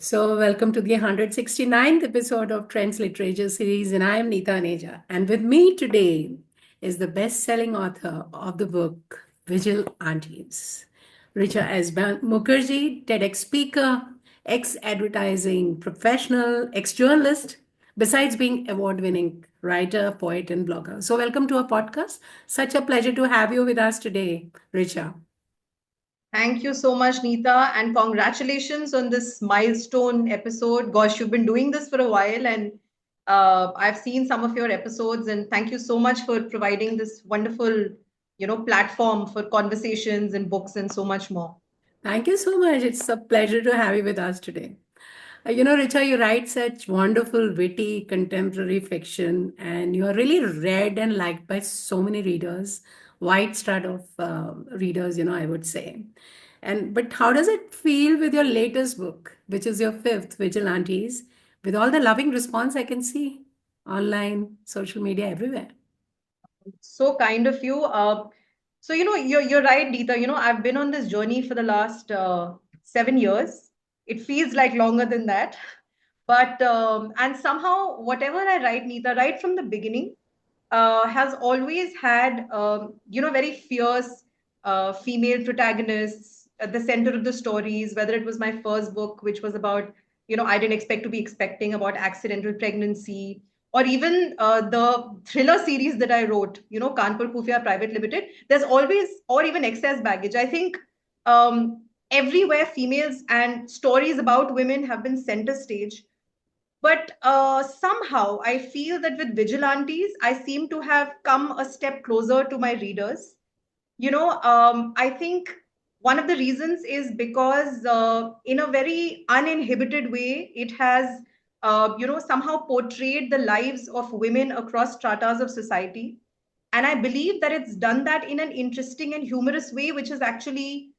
So, welcome to the 169th episode of Trends Literature Series, and I am Neeta Aneja. And with me today is the best selling author of the book Vigil Aunties, Richa S. Mukherjee, TEDx speaker, ex advertising professional, ex journalist, besides being award winning writer, poet, and blogger. So, welcome to our podcast. Such a pleasure to have you with us today, Richa. Thank you so much, Neeta, and congratulations on this milestone episode. Gosh, you've been doing this for a while, and I've seen some of your episodes, and thank you so much for providing this wonderful, platform for conversations and books and so much more. Thank you so much. It's a pleasure to have you with us today. Richa, you write such wonderful, witty, contemporary fiction, and you are really read and liked by so many readers, wide strata of readers, I would say. But how does it feel with your latest book, which is your fifth, Vigil Aunties, with all the loving response I can see online, social media, everywhere? So kind of you. You're right, Neeta. I've been on this journey for the last 7 years. It feels like longer than that. But and somehow whatever I write, Neeta, right from the beginning, has always had very fierce female protagonists at the center of the stories. Whether it was my first book, which was about I didn't expect to be expecting about accidental pregnancy, or even the thriller series that I wrote, Kanpur Khufia Private Limited. There's always, or even excess baggage. I think everywhere females and stories about women have been center stage, but somehow I feel that with Vigilantes, I seem to have come a step closer to my readers. I think one of the reasons is because, in a very uninhibited way, it has, somehow portrayed the lives of women across stratas of society. And I believe that it's done that in an interesting and humorous way, which has actually,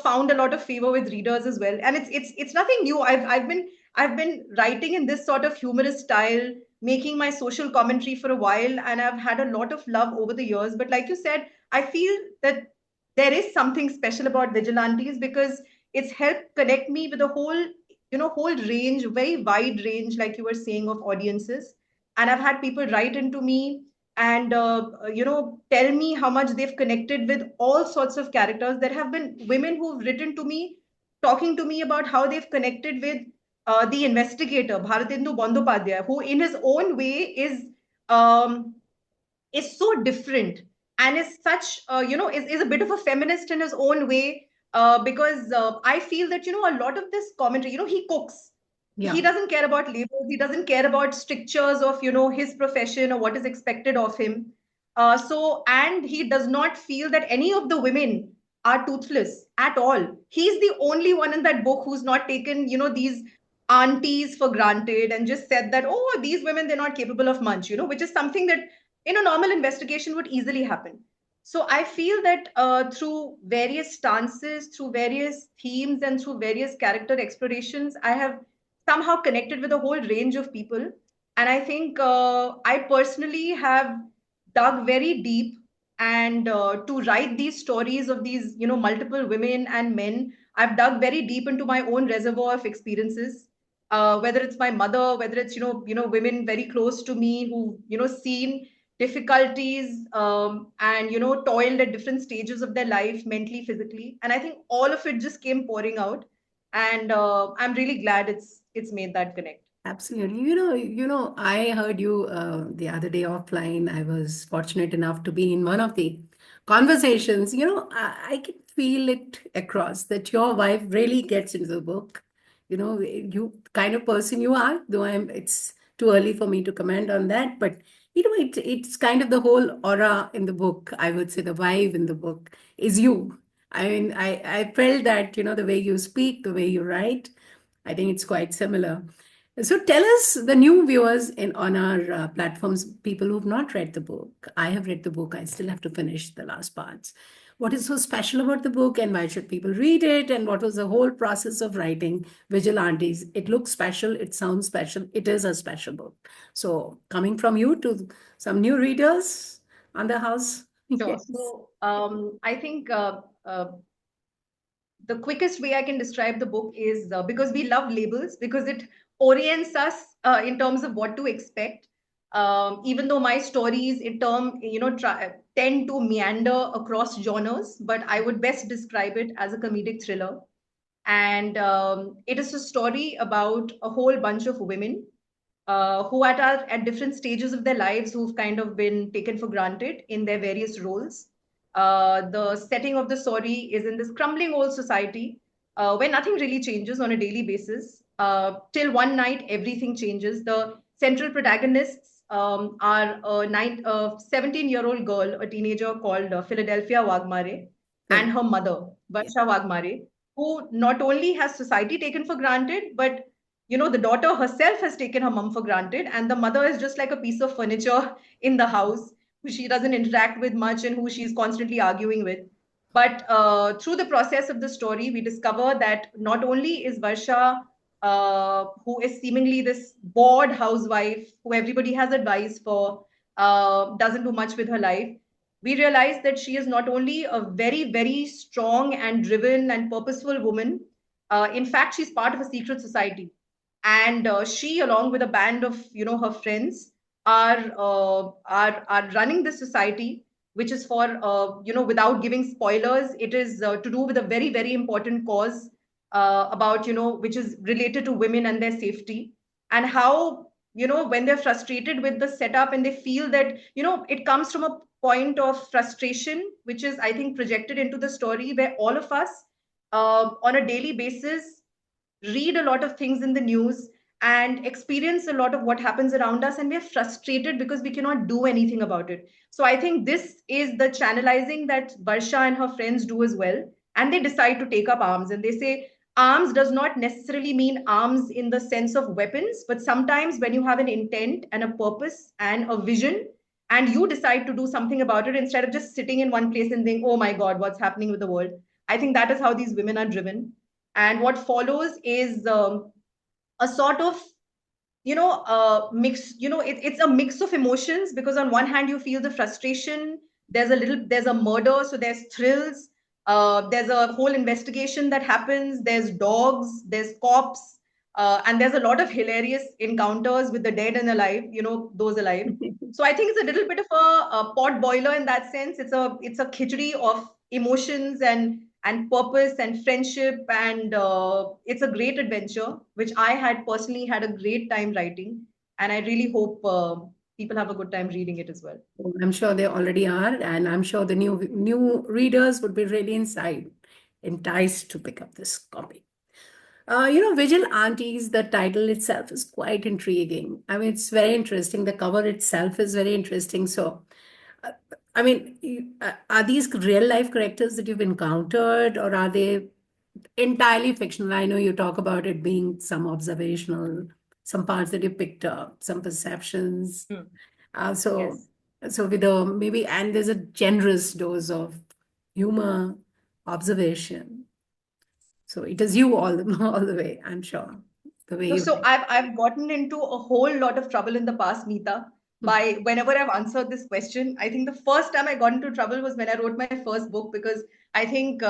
found a lot of favor with readers as well. And it's nothing new. I've been writing in this sort of humorous style, making my social commentary for a while, and I've had a lot of love over the years. But like you said, I feel that there is something special about Vigilantes because it's helped connect me with a whole range, very wide range, like you were saying, of audiences. And I've had people write into me and tell me how much they've connected with all sorts of characters. There have been women who've written to me, talking to me about how they've connected with the investigator Bharatendu Bandyopadhyay, who in his own way um, is so different and is such is a bit of a feminist in his own way, because I feel that a lot of this commentary, he cooks, he Yeah. doesn't care about labels, he doesn't care about strictures of his profession or what is expected of him. And he does not feel that any of the women are toothless at all. He's the only one in that book who's not taken these aunties for granted and just said that, oh, these women, they're not capable of much, which is something that in a normal investigation would easily happen. So I feel that through various stances, through various themes, and through various character explorations, I have somehow connected with a whole range of people. And I think I personally have dug very deep, and to write these stories of these, multiple women and men, I've dug very deep into my own reservoir of experiences. Whether it's my mother, whether it's women very close to me who seen difficulties, and toiled at different stages of their life, mentally, physically, and I think all of it just came pouring out, and I'm really glad it's made that connect. Absolutely. I heard you the other day offline. I was fortunate enough to be in one of the conversations. I can feel it across that your wife really gets into the book. You kind of person you are, though it's too early for me to comment on that, but it's kind of the whole aura in the book. I would say the vibe in the book is you. I mean, I felt that, the way you speak, the way you write, I think it's quite similar. So tell us, the new viewers in on our platforms, people who've not read the book. I have read the book. I still have to finish the last parts. What is so special about the book, and why should people read it? And what was the whole process of writing Vigilantes? It looks special. It sounds special. It is a special book. So coming from you to some new readers on the house. Sure. Yes. So I think the quickest way I can describe the book is because we love labels, because it orients us in terms of what to expect. Even though my stories, in term, tend to meander across genres, but I would best describe it as a comedic thriller. And it is a story about a whole bunch of women who are at different stages of their lives, who've kind of been taken for granted in their various roles. The setting of the story is in this crumbling old society where nothing really changes on a daily basis. Till one night, everything changes. The central protagonists are a 17-year-old girl, a teenager called Philadelphia Wagmare, and Correct. her mother, Yeah. Varsha Wagmare, who not only has society taken for granted, but the daughter herself has taken her mom for granted, and the mother is just like a piece of furniture in the house who she doesn't interact with much and who she's constantly arguing with. But through the process of the story, we discover that not only is Varsha, who is seemingly this bored housewife who everybody has advice for, doesn't do much with her life, we realize that she is not only a very, very strong and driven and purposeful woman. In fact, she's part of a secret society, and she, along with a band of her friends, are running this society, which is for without giving spoilers, it is to do with a very, very important cause about which is related to women and their safety, and how when they're frustrated with the setup and they feel that it comes from a point of frustration, which is, I think, projected into the story, where all of us on a daily basis read a lot of things in the news and experience a lot of what happens around us, and we're frustrated because we cannot do anything about it. So I think this is the channelizing that Barsha and her friends do as well, and they decide to take up arms, and they say arms does not necessarily mean arms in the sense of weapons, but sometimes when you have an intent and a purpose and a vision, and you decide to do something about it instead of just sitting in one place and think, oh my god, what's happening with the world. I think that is how these women are driven, and what follows is a sort of mix. It's a mix of emotions, because on one hand you feel the frustration, there's a murder, so there's thrills, there's a whole investigation that happens, there's dogs, there's cops, and there's a lot of hilarious encounters with the dead and alive, those alive. So I think it's a little bit of a pot boiler in that sense. It's a khichdi of emotions and purpose and friendship, and it's a great adventure which I had personally had a great time writing, and I really hope people have a good time reading it as well. I'm sure they already are, and I'm sure the new readers would be really enticed to pick up this copy. Vigil Aunties, the title itself is quite intriguing. I mean, it's very interesting. The cover itself is very interesting. So, uh, I mean, are these real life characters that you've encountered, or are they entirely fictional? I know you talk about it being some observational, some parts that you picked up, some perceptions. Hmm. Uh, so, Yes. so with a maybe, and there's a generous dose of humor, observation. So it is you all all the way, I'm sure. The way No, you so write. I've gotten into a whole lot of trouble in the past, Neeta, by whenever I've answered this question. I think the first time I got into trouble was when I wrote my first book, because I think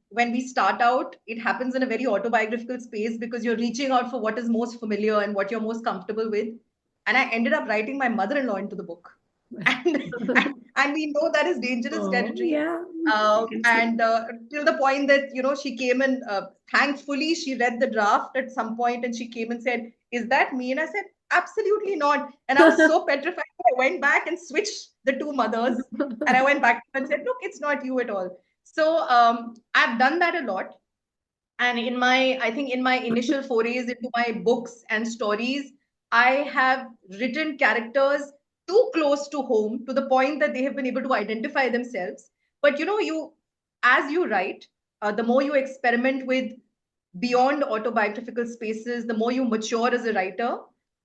when we start out, it happens in a very autobiographical space, because you're reaching out for what is most familiar and what you're most comfortable with. And I ended up writing my mother-in-law into the book. And we know that is dangerous Oh, territory. yeah, I can see. And till the point that she came and thankfully she read the draft at some point, and she came and said, "Is that me?" And I said, "Absolutely not." And I was so petrified that I went back and switched the two mothers, and I went back to her and said, "Look, it's not you at all." So I've done that a lot, and I think in my initial forays into my books and stories, I have written characters too close to home to the point that they have been able to identify themselves. But you as you write, the more you experiment with beyond autobiographical spaces, the more you mature as a writer,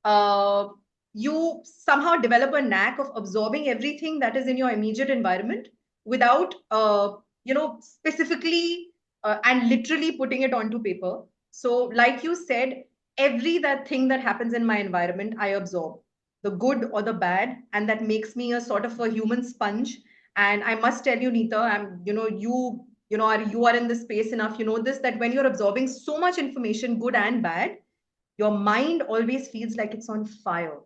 uh, you somehow develop a knack of absorbing everything that is in your immediate environment without, specifically and literally putting it onto paper. So, like you said, every that thing that happens in my environment, I absorb the good or the bad, and that makes me a sort of a human sponge. And I must tell you, Neeta, you you are in this space enough, you know this, that when you're absorbing so much information, good and bad, your mind always feels like it's on fire.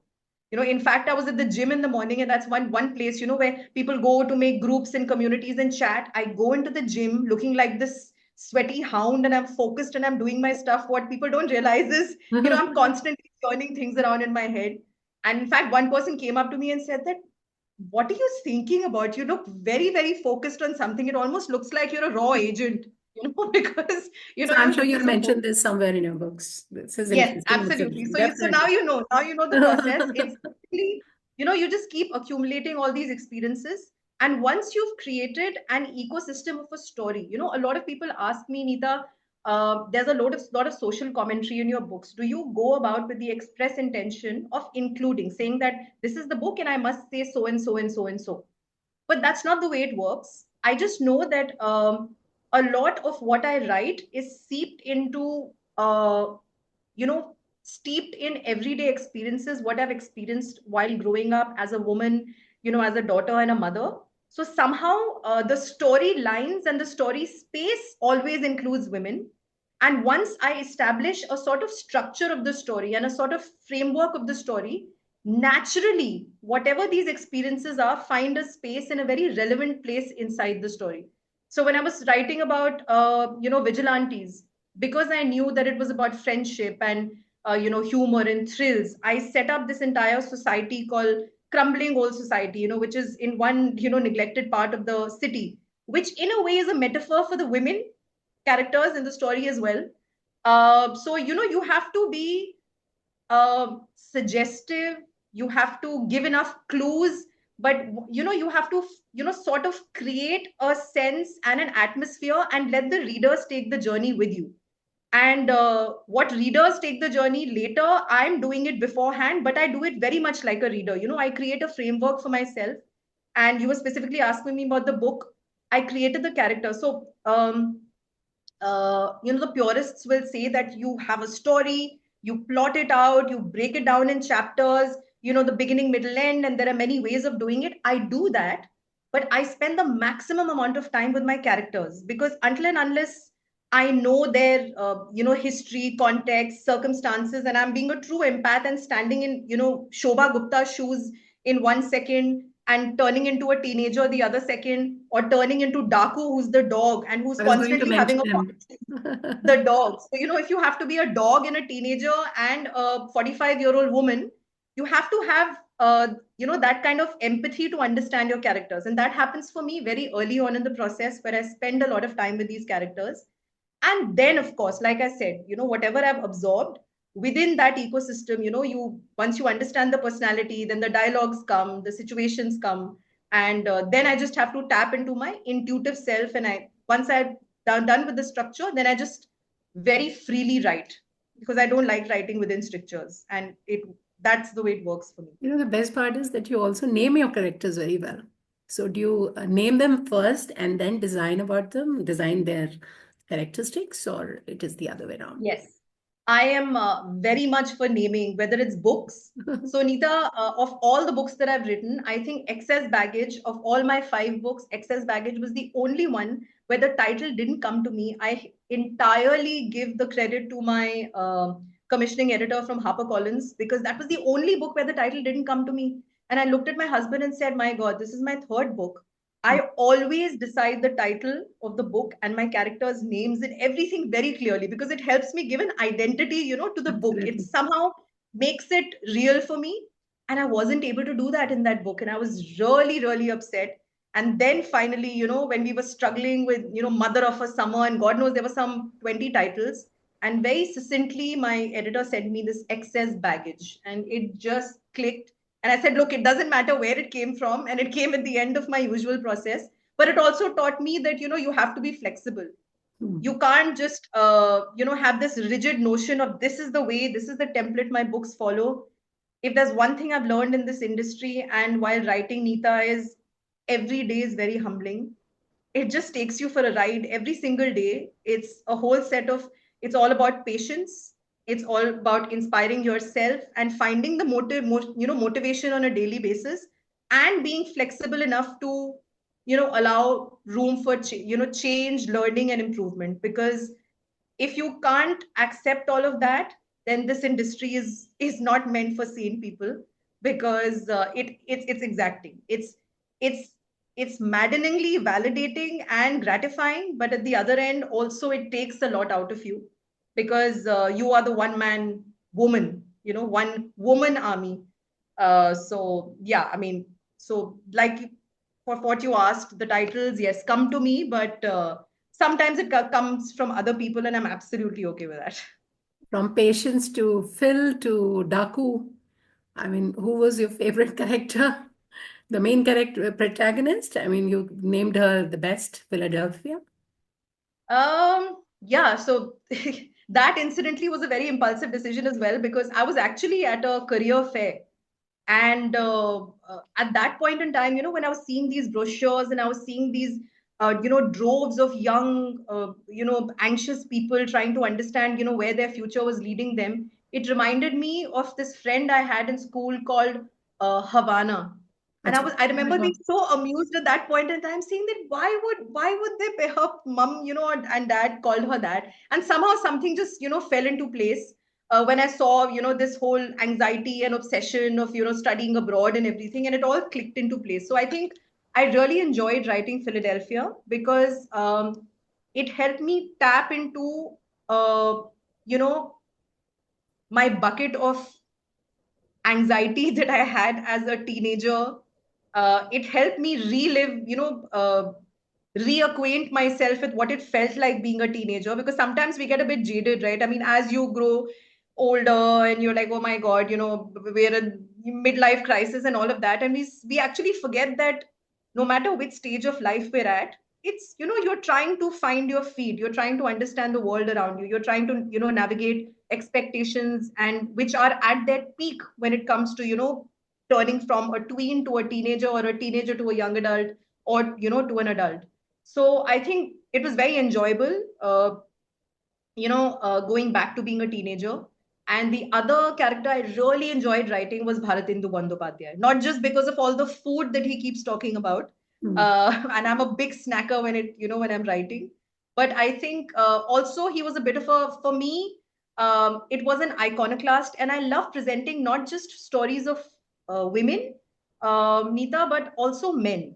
In fact, I was at the gym in the morning, and that's one place, where people go to make groups and communities and chat. I go into the gym looking like this sweaty hound, and I'm focused and I'm doing my stuff. What people don't realize is, I'm constantly turning things around in my head. And in fact, one person came up to me and said that, what are you thinking about? You look very, very focused on something. It almost looks like you're a raw agent, because, So I'm you're sure looking you'll so mention focused. this somewhere in your books. This is Yes, interesting. It's absolutely. interesting. So Definitely. now you know the process. It's basically, you just keep accumulating all these experiences. And once you've created an ecosystem of a story, a lot of people ask me, Neeta, there's a lot of social commentary in your books. Do you go about with the express intention of including, saying that this is the book and I must say so and so and so and so? But that's not the way it works. I just know that a lot of what I write is seeped into, you know, steeped in everyday experiences, what I've experienced while growing up as a woman, as a daughter and a mother. So somehow the story lines and the story space always includes women. And once I establish a sort of structure of the story and a sort of framework of the story, naturally, whatever these experiences are, find a space in a very relevant place inside the story. So when I was writing about, Vigil Aunties, because I knew that it was about friendship and, humor and thrills, I set up this entire society called Crumbling Old Society, which is in one, neglected part of the city, which in a way is a metaphor for the women characters in the story as well. So, you have to be suggestive, you have to give enough clues, but you have to sort of create a sense and an atmosphere and let the readers take the journey with you. And what readers take the journey later, I'm doing it beforehand, but I do it very much like a reader. I create a framework for myself. And you were specifically asking me about the book. I created the character. So the purists will say that you have a story, you plot it out, you break it down in chapters, the beginning, middle, end, and there are many ways of doing it. I do that, but I spend the maximum amount of time with my characters, because until and unless I know their, history, context, circumstances, and I'm being a true empath and standing in, Shobha Gupta's shoes in 1 second and turning into a teenager the other second, or turning into Daku, who's the dog and who's I was going to constantly having mention a him. the dog. So, if you have to be a dog and a teenager and a 45-year-old woman, you have to have, that kind of empathy to understand your characters. And that happens for me very early on in the process, where I spend a lot of time with these characters. And then, of course, like I said, whatever I've absorbed within that ecosystem, once you understand the personality, then the dialogues come, the situations come. And then I just have to tap into my intuitive self. And once I've done with the structure, then I just very freely write, because I don't like writing within strictures. And that's the way it works for me. The best part is that you also name your characters very well. So do you name them first and then design about them, design their characteristics, or it is the other way around? Yes, I am very much for naming, whether it's books. So, Neeta, of all the books that I've written, I think Excess Baggage, of all my 5 books, Excess Baggage was the only one where the title didn't come to me. I entirely give the credit to my commissioning editor from HarperCollins, because that was the only book where the title didn't come to me. And I looked at my husband and said, my God, this is my 3rd book. I always decide the title of the book and my characters' names and everything very clearly, because it helps me give an identity, to the book. It Absolutely. somehow makes it real for me. And I wasn't able to do that in that book. And I was really, really upset. And then finally, when we were struggling with, Mother of a Summer, and God knows there were some 20 titles. And very succinctly, my editor sent me this Excess Baggage. And it just clicked. And I said, look, it doesn't matter where it came from. And it came at the end of my usual process. But it also taught me that, you have to be flexible. Hmm. You can't just, have this rigid notion of this is the way, this is the template my books follow. If there's one thing I've learned in this industry and while writing, Neeta, is every day is very humbling. It just takes you for a ride every single day. It's a whole set of, it's all about patience. It's all about inspiring yourself and finding the motivation on a daily basis, and being flexible enough to allow room for change, learning, and improvement. Because if you can't accept all of that, then this industry is not meant for sane people. Because it's exacting. It's it's maddeningly validating and gratifying, but at the other end also it takes a lot out of you, because you are the one man woman, one woman army. So yeah, I mean, so like, for what you asked, the titles, yes, come to me, but sometimes it comes from other people, and I'm absolutely okay with that. From Patience to Phil to Daku. I mean, who was your favorite character? The main character, protagonist? I mean, you named her the best, Philadelphia. Yeah, so that incidentally was a very impulsive decision as well, because I was actually at a career fair. And at that point in time, when I was seeing these brochures and I was seeing these, droves of young, anxious people trying to understand, where their future was leading them, it reminded me of this friend I had in school called Havana. And Acha. I Oh my remember being God. so amused at that point in time, seeing that why would they, her mom, and dad called her that, and somehow something just, fell into place when I saw, this whole anxiety and obsession of, studying abroad and everything, and it all clicked into place. So I think I really enjoyed writing Philadelphia, because it helped me tap into, uh, you know, my bucket of anxiety that I had as a teenager. It helped me relive, reacquaint myself with what it felt like being a teenager, because sometimes we get a bit jaded, right? I mean, as you grow older and you're like, oh my God, we're in midlife crisis and all of that. And we actually forget that no matter which stage of life we're at, it's, you're trying to find your feet, you're trying to understand the world around you, you're trying to, navigate expectations, and which are at their peak when it comes to, turning from a tween to a teenager, or a teenager to a young adult, or, to an adult. So I think it was very enjoyable, going back to being a teenager. And the other character I really enjoyed writing was Bharatendu Bandyopadhyay, not just because of all the food that he keeps talking about. Hmm. And I'm a big snacker when I'm writing. But I think also he was a bit of for me, it was an iconoclast. And I love presenting not just stories of women, Neeta, but also men,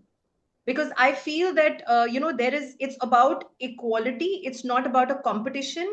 because I feel that it's about equality, it's not about a competition.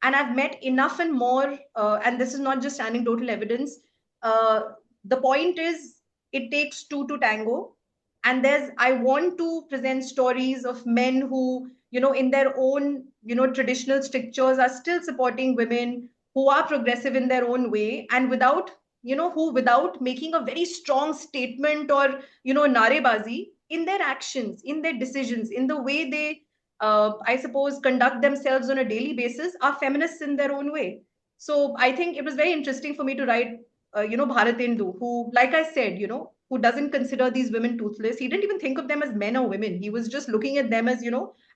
And I've met enough and more, and this is not just anecdotal evidence. uh, the point is, it takes two to tango. And I want to present stories of men who, in their own, traditional strictures, are still supporting women, who are progressive in their own way, and without, who, without making a very strong statement, or narebazi, in their actions, in their decisions, in the way they, I suppose, conduct themselves on a daily basis, are feminists in their own way. So I think it was very interesting for me to write, Bharatendu, who, like I said, who doesn't consider these women toothless. He didn't even think of them as men or women. He was just looking at them as,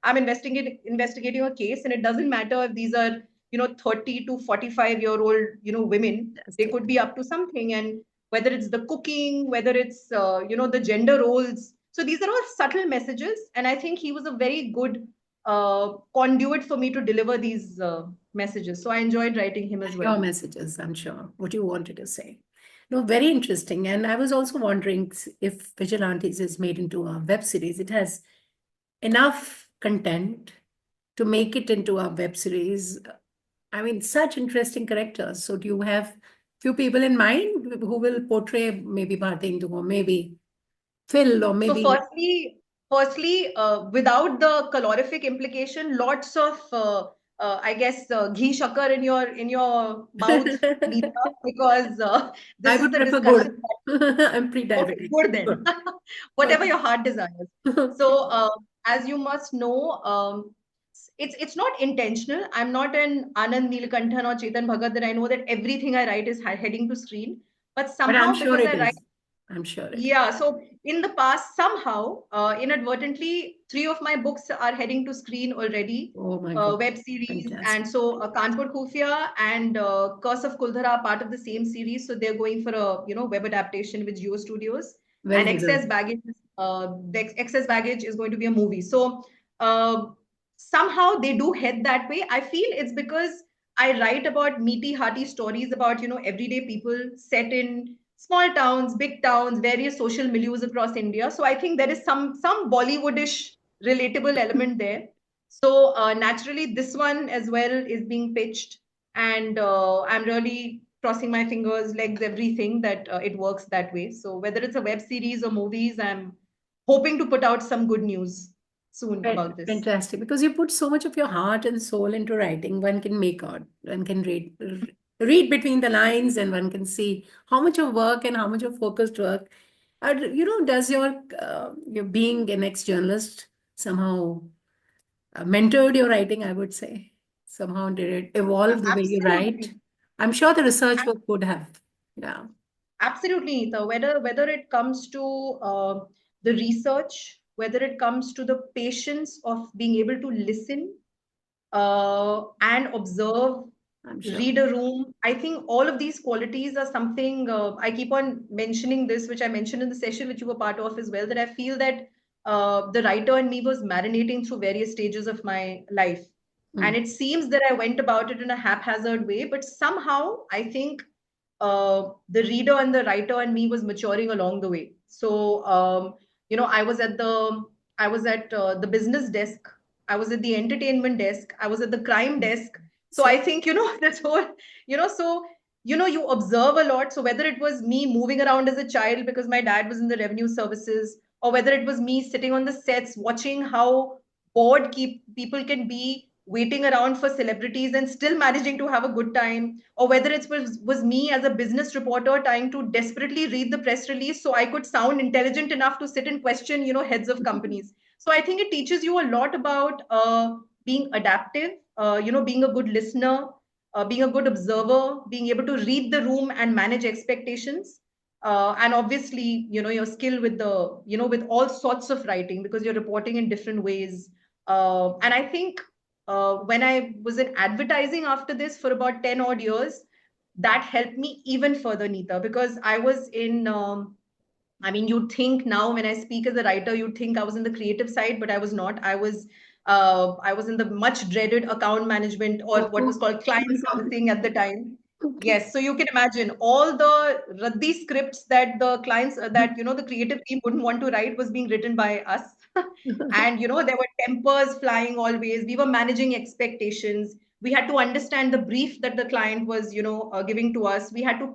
I'm investigating a case, and it doesn't matter if these are, 30 to 45-year-old, women. They Fantastic. could be up to something. And whether it's the cooking, whether it's, the gender roles. So these are all subtle messages. And I think he was a very good conduit for me to deliver these messages. So I enjoyed writing him as well. Your messages, I'm sure, what you wanted to say. No, very interesting. And I was also wondering if Vigilantes is made into a web series. It has enough content to make it into a web series. I mean, such interesting characters. So do you have few people in mind who will portray maybe Bharti or maybe Phil or So maybe firstly, without the calorific implication, lots of I guess ghee shakar in your mouth, Neeta, because I this is would the prefer discussion. good. I'm Okay, pre-diabetic. good then. Good. Whatever Okay. your heart desires. Okay. So, as you must know, it's not intentional. I'm not an Anand Neelakanthan or Chetan Bhagat that I know that everything I write is heading to screen. But But I'm somehow, sure because it I write, is. I'm sure it is. yeah. So in the past, somehow, inadvertently, three of my books are heading to screen already. Oh my God. Web series, Fantastic. and so Kanpur Khufia and Curse of Kuldhara are part of the same series. So they're going for a web adaptation with Geo Studios, Well and Excess deserved. Baggage. The excess baggage is going to be a movie. So uh, somehow they do head that way. I feel it's because I write about meaty, hearty stories about, everyday people set in small towns, big towns, various social milieux across India. So I think there is some Bollywoodish relatable element there. So naturally, this one as well is being pitched, and I'm really crossing my fingers, legs, everything that it works that way. So whether it's a web series or movies, I'm hoping to put out some good news soon about this. Fantastic, because you put so much of your heart and soul into writing. One can make out, one can read between the lines, and one can see how much of work and how much of focused work. Does your being an ex-journalist somehow mentored your writing? I would say somehow did it evolve the way you write? Absolutely. I'm sure the research work would have. Yeah, Absolutely, Neeta. Whether it comes to the research, whether it comes to the patience of being able to listen and observe, I'm sure. read a room. I think all of these qualities are something I keep on mentioning this, which I mentioned in the session which you were part of as well, that I feel that the writer in me was marinating through various stages of my life. And Mm. it seems that I went about it in a haphazard way, but somehow I think the reader and the writer and me was maturing along the way. So, I was at the business desk, I was at the entertainment desk, I was at the crime desk. So I So, think, this whole, so, you observe a lot. So whether it was me moving around as a child because my dad was in the revenue services, or whether it was me sitting on the sets watching how bored people can be waiting around for celebrities and still managing to have a good time, or whether was me as a business reporter trying to desperately read the press release so I could sound intelligent enough to sit and question, heads of companies. So I think it teaches you a lot about being adaptive, being a good listener, being a good observer, being able to read the room and manage expectations. And obviously, your skill with with all sorts of writing, because you're reporting in different ways. And I think when I was in advertising after this for about 10 odd years, that helped me even further, Neeta, because I was in I mean, you'd think now when I speak as a writer, you'd think I was in the creative side, but I was not. I was in the much dreaded account management, or what was oh, called oh client my God. servicing at the time. Okay. Yes, so you can imagine all the Raddi scripts that the clients that the creative team wouldn't want to write was being written by us. And there were tempers flying always. We were managing expectations. We had to understand the brief that the client was giving to us. We had to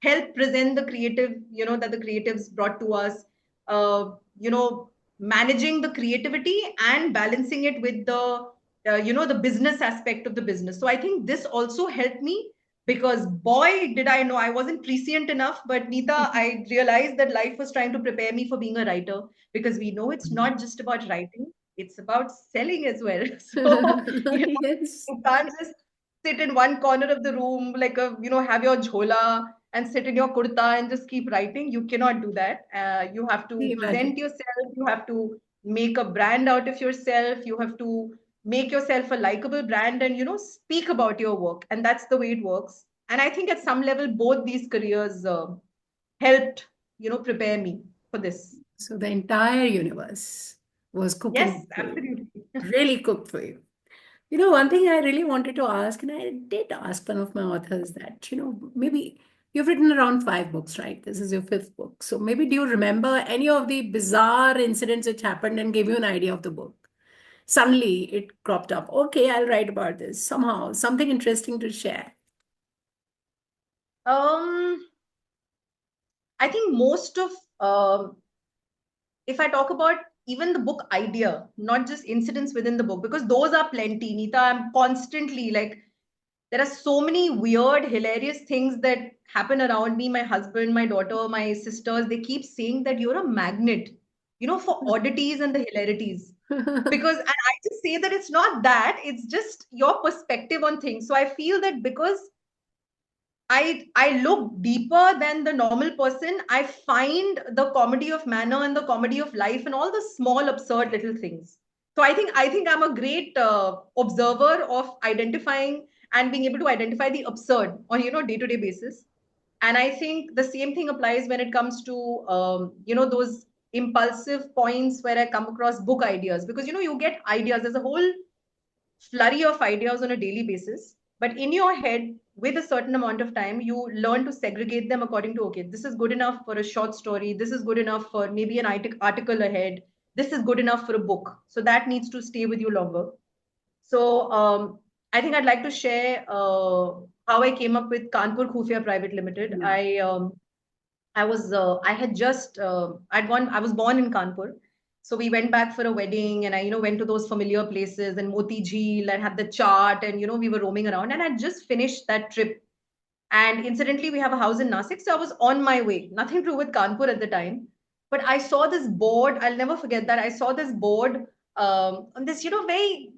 help present the creative, that the creatives brought to us. uh, you know Managing the creativity and balancing it with the business aspect of the business. So I think this also helped me, because boy did I know I wasn't prescient enough. But Neeta, I realized that life was trying to prepare me for being a writer, because we know it's not just about writing, it's about selling as well. So Yes, you can't just sit in one corner of the room, like have your jhola and sit in your kurta and just keep writing. You cannot do that. You have to imagine. present yourself. You have to make a brand out of yourself. You have to make yourself a likable brand, and speak about your work. And that's the way it works. And I think at some level, both these careers helped, prepare me for this. So the entire universe was cooking Yes, for you, absolutely. really cooked for you. One thing I really wanted to ask, and I did ask one of my authors that, maybe you've written around 5 books, right? This is your fifth book. So maybe do you remember any of the bizarre incidents which happened and gave you an idea of the book? Suddenly it cropped up. Okay, I'll write about this somehow, something interesting to share. Um, I think most of if I talk about even the book idea, not just incidents within the book, because those are plenty, Neeta. I'm constantly like, there are so many weird, hilarious things that happen around me. My husband, my daughter, my sisters, they keep saying that you're a magnet, for oddities and the hilarities. Because, and I just say that it's not that, it's just your perspective on things. So I feel that because I look deeper than the normal person. I find the comedy of manner and the comedy of life and all the small absurd little things. So I think I'm a great observer of identifying and being able to identify the absurd on day-to-day basis. And I think the same thing applies when it comes to those. impulsive points where I come across book ideas, because you get ideas. There's a whole flurry of ideas on a daily basis. But in your head, with a certain amount of time, you learn to segregate them according to, okay, this is good enough for a short story. This is good enough for maybe an article ahead. This is good enough for a book. So that needs to stay with you longer. So I think I'd like to share how I came up with Kanpur Khufia Private Limited. Yeah. I had just I was born in Kanpur. So we went back for a wedding, and I went to those familiar places and Moti Jheel and had the chart, and we were roaming around, and I just finished that trip. And incidentally, we have a house in Nasik, so I was on my way. Nothing to do with Kanpur at the time, but I saw this board. I'll never forget that. I saw this board on this very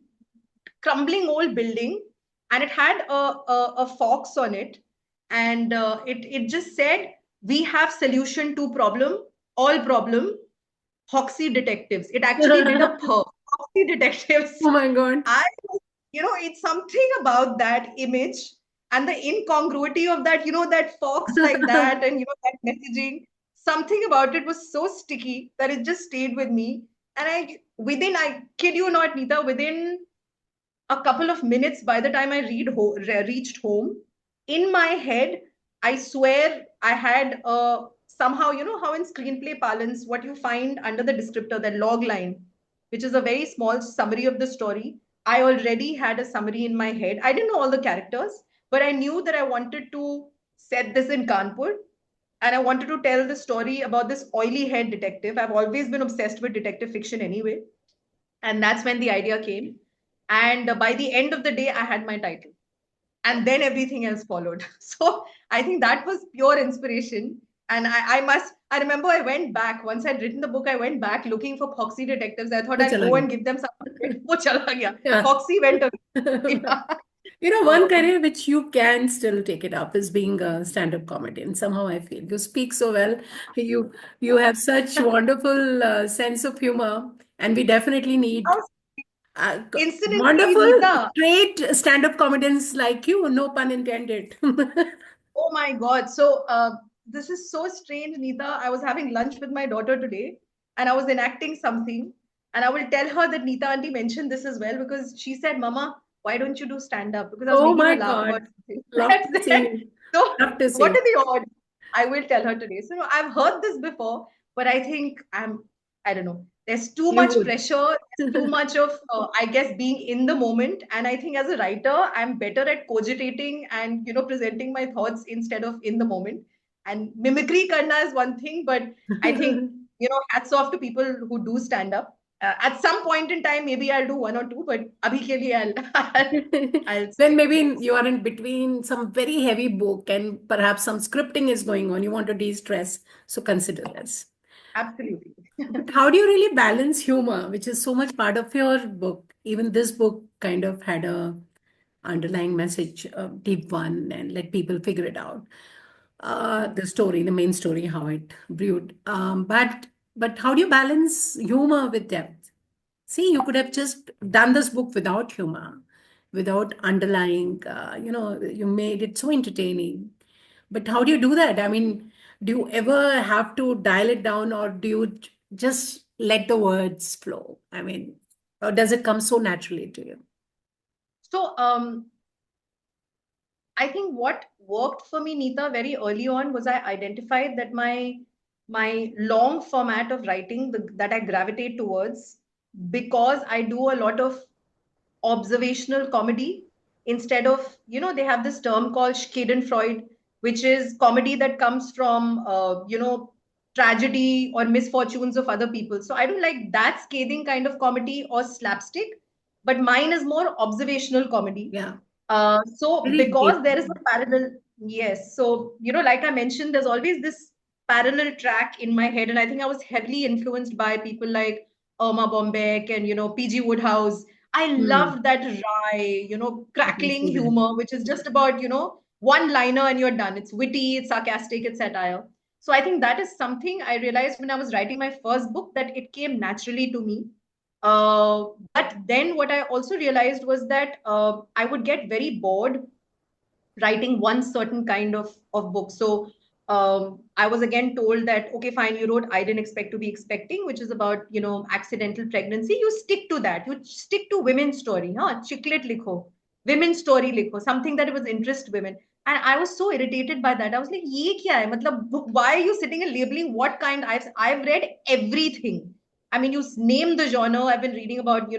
crumbling old building, and it had a fox on it, and it just said, "We have solution to problem, all problem, Hoxie detectives." It actually did a perf. Hoxie detectives. Oh my God. I, it's something about that image and the incongruity of that, that fox like that, and that messaging. Something about it was so sticky that it just stayed with me. And I kid you not, Neeta, within a couple of minutes, by the time I reached home, in my head, I swear I had somehow, how in screenplay parlance, what you find under the descriptor, that log line, which is a very small summary of the story. I already had a summary in my head. I didn't know all the characters, but I knew that I wanted to set this in Kanpur, and I wanted to tell the story about this oily haired detective. I've always been obsessed with detective fiction anyway. And that's when the idea came. And by the end of the day, I had my title. And then everything else followed. So I think that was pure inspiration. And I remember I went back. Once I'd written the book, I went back looking for Foxy detectives. I thought वो I'll चला go and गया. give them some credit. वो चला गया. Yeah. Foxy went away. Yeah. One So, career which you can still take it up is being a stand-up comedian. Somehow I feel you speak so well. You you have such wonderful sense of humor, and we definitely need how- incidentally, wonderful, Neeta, great stand-up comedians like you. No pun intended. oh my God. So this is so strange, Neeta. I was having lunch with my daughter today, and I was enacting something. And I will tell her that Neeta auntie mentioned this as well, because she said, Mama, why don't you do stand up? Because I was Oh making my her laugh about God, something. love That's to it. see, So, love to what see. are the odds? I will tell her today. So, I've heard this before, but I think I don't know. There's too You much would. pressure, there's too much of, I guess, being in the moment. And I think as a writer, I'm better at cogitating and, presenting my thoughts instead of in the moment. And mimicry karna is one thing, but I think, hats off to people who do stand up. At some point in time, maybe I'll do one or two, but abhi ke liye I'll Then stick to maybe this. you are in between some very heavy book and perhaps some scripting is going on. You want to de-stress, so consider this. Absolutely. But how do you really balance humor, which is so much part of your book? Even this book kind of had a underlying message, a deep one, and let people figure it out. The story, the main story, how it brewed. But how do you balance humor with depth? See, you could have just done this book without humor, without underlying, you made it so entertaining. But how do you do that? I mean, do you ever have to dial it down or do you just let the words flow? I mean, or does it come so naturally to you? So, I think what worked for me, Neeta, very early on was I identified that my long format of writing that I gravitate towards, because I do a lot of observational comedy instead of, they have this term called Schadenfreude, which is comedy that comes from, tragedy or misfortunes of other people. So I don't like that scathing kind of comedy or slapstick, but mine is more observational comedy. Yeah, So very deep. because there is a parallel, yes. So, like I mentioned, there's always this parallel track in my head. And I think I was heavily influenced by people like Irma Bombeck and, PG Woodhouse. I Hmm, loved that wry, I can crackling see that. humor, which is just about, one liner and you're done. It's witty, it's sarcastic, it's satire. So I think that is something I realized when I was writing my first book, that it came naturally to me. But then what I also realized was that I would get very bored writing one certain kind of book. So I was again told that, okay, fine, you wrote I didn't expect to be expecting, which is about, accidental pregnancy. You stick to that. You stick to women's story, huh? Chiclet likho, women's story likho, something that was interest women. And I was so irritated by that. I was like, ye kya hai? Matlab, why are you sitting and labeling what kind? I've read everything. I mean, you name the genre I've been reading about,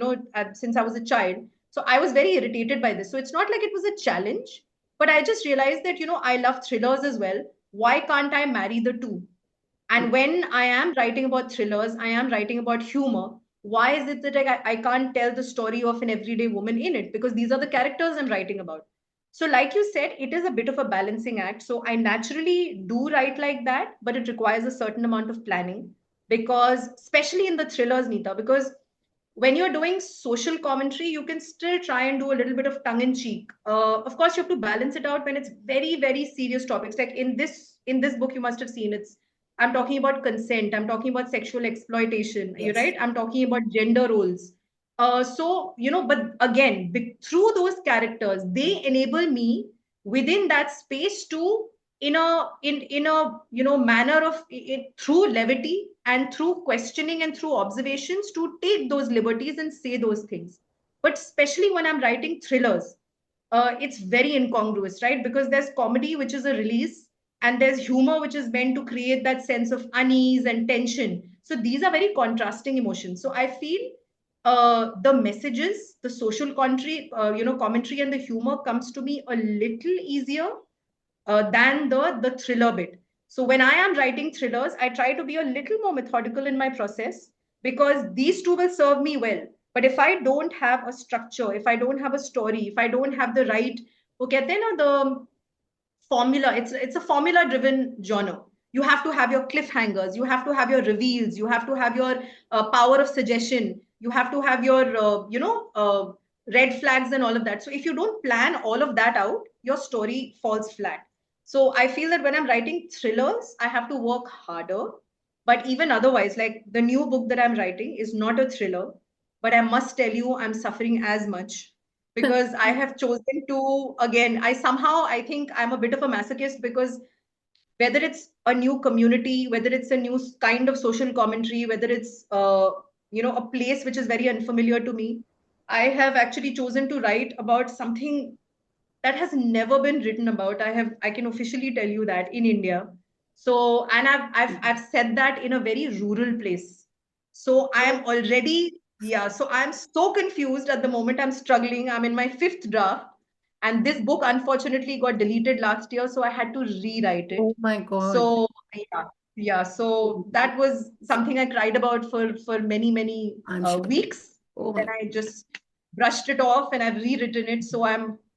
since I was a child. So I was very irritated by this. So it's not like it was a challenge, but I just realized that, I love thrillers as well. Why can't I marry the two? And when I am writing about thrillers, I am writing about humor. Why is it that I can't tell the story of an everyday woman in it? Because these are the characters I'm writing about. So, like you said, it is a bit of a balancing act. So, I naturally do write like that, but it requires a certain amount of planning because, especially in the thrillers, Neeta, because when you're doing social commentary, you can still try and do a little bit of tongue in cheek. Of course, you have to balance it out when it's very, very serious topics. Like in this book, you must have seen it's. I'm talking about consent. I'm talking about sexual exploitation. You're Yes. right. I'm talking about gender roles. But again, through those characters, they enable me within that space to in a manner of it through levity and through questioning and through observations to take those liberties and say those things. But especially when I'm writing thrillers, it's very incongruous, right? Because there's comedy, which is a release, and there's humor, which is meant to create that sense of unease and tension. So these are very contrasting emotions. So I feel the messages, the social commentary and the humor comes to me a little easier than the thriller bit. So when I am writing thrillers, I try to be a little more methodical in my process because these two will serve me well. But if I don't have a structure, if I don't have a story, if I don't have the right, वो कहते हैं ना, the formula, it's a formula driven genre. You have to have your cliffhangers, you have to have your reveals, you have to have your power of suggestion, you have to have your red flags and all of that. So if you don't plan all of that out, your story falls flat. So I feel that when I'm writing thrillers, I have to work harder. But even otherwise, like the new book that I'm writing is not a thriller, but I must tell you, I'm suffering as much because I have chosen to, again, I think I'm a bit of a masochist because whether it's a new community, whether it's a new kind of social commentary, whether it's a place which is very unfamiliar to me, I have actually chosen to write about something that has never been written about. I can officially tell you that in India. So, and I've said that in a very rural place. So I am already, yeah, so I'm so confused at the moment. I'm struggling. I'm in my fifth draft. And this book unfortunately got deleted last year, so I had to rewrite Oh it. my God. So yeah, yeah. So that was something I cried about for many, many I'm sure. weeks. Oh Then my. I just brushed it off and I've rewritten it. So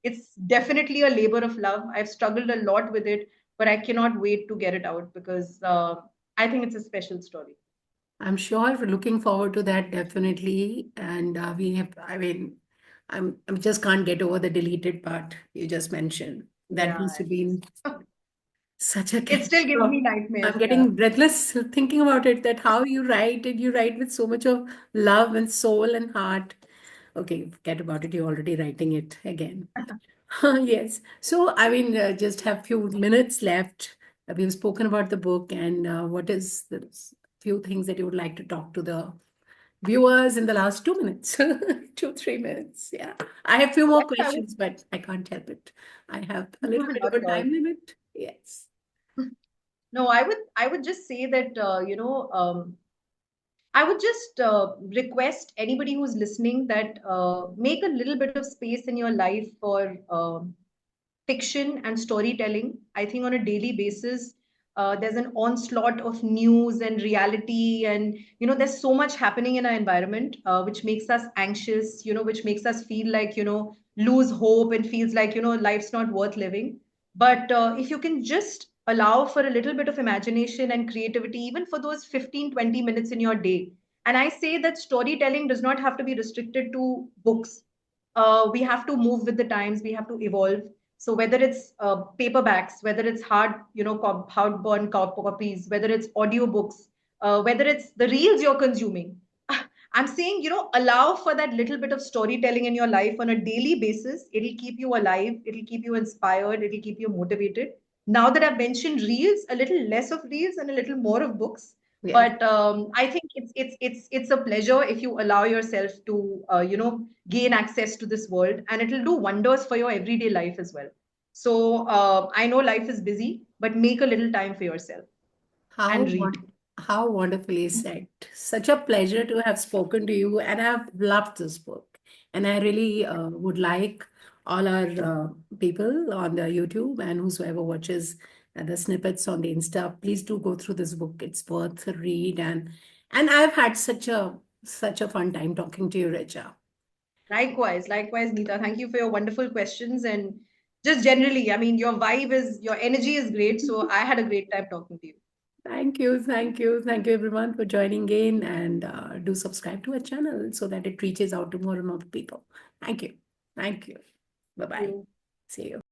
it's definitely a labor of love. I've struggled a lot with it, but I cannot wait to get it out because I think it's a special story. I'm sure we're looking forward to that definitely. And I just can't get over the deleted part you just mentioned. That Yeah, must have been such a it still gives me catastrophe. nightmares. I'm Yeah. getting breathless thinking about it, that how you write and you write with so much of love and soul and heart. Okay, forget about it. You're already writing it again. Yes. So, just have few minutes left. We've spoken about the book and what is the few things that you would like to talk to the viewers in the last 2 minutes, 2, 3 minutes. Yeah. I have few more Yes, I would. questions, but I can't help it. I have a little bit of Not a at all. time limit. Yes. No, I would just say that I would just request anybody who's listening that make a little bit of space in your life for fiction and storytelling. I think on a daily basis, there's an onslaught of news and reality, and there's so much happening in our environment, which makes us anxious. Which makes us feel like lose hope and feels like life's not worth living. But if you can just allow for a little bit of imagination and creativity, even for those 15-20 minutes in your day. And I say that storytelling does not have to be restricted to books. We have to move with the times, we have to evolve. So whether it's paperbacks, whether it's hardbound copies, whether it's audiobooks, whether it's the reels you're consuming, I'm saying, allow for that little bit of storytelling in your life on a daily basis. It'll keep you alive, it'll keep you inspired, it'll keep you motivated. Now that I've mentioned reels, a little less of reels and a little more of books. Yeah. But I think it's a pleasure if you allow yourself to gain access to this world, and it'll do wonders for your everyday life as well. So I know life is busy, but make a little time for yourself How and read. how wonderfully said. Such a pleasure to have spoken to you, and I've loved this book. And I really would like all our people on the YouTube and whosoever watches the snippets on the Insta, please do go through this book. It's worth a read, and I've had such a fun time talking to you, Richa. Likewise, Neeta. Thank you for your wonderful questions and just generally, I mean, your energy is great. So I had a great time talking to you. Thank you, everyone for joining in, and do subscribe to our channel so that it reaches out to more and more people. Thank you. Thank you. Bye Thank bye. you. See you.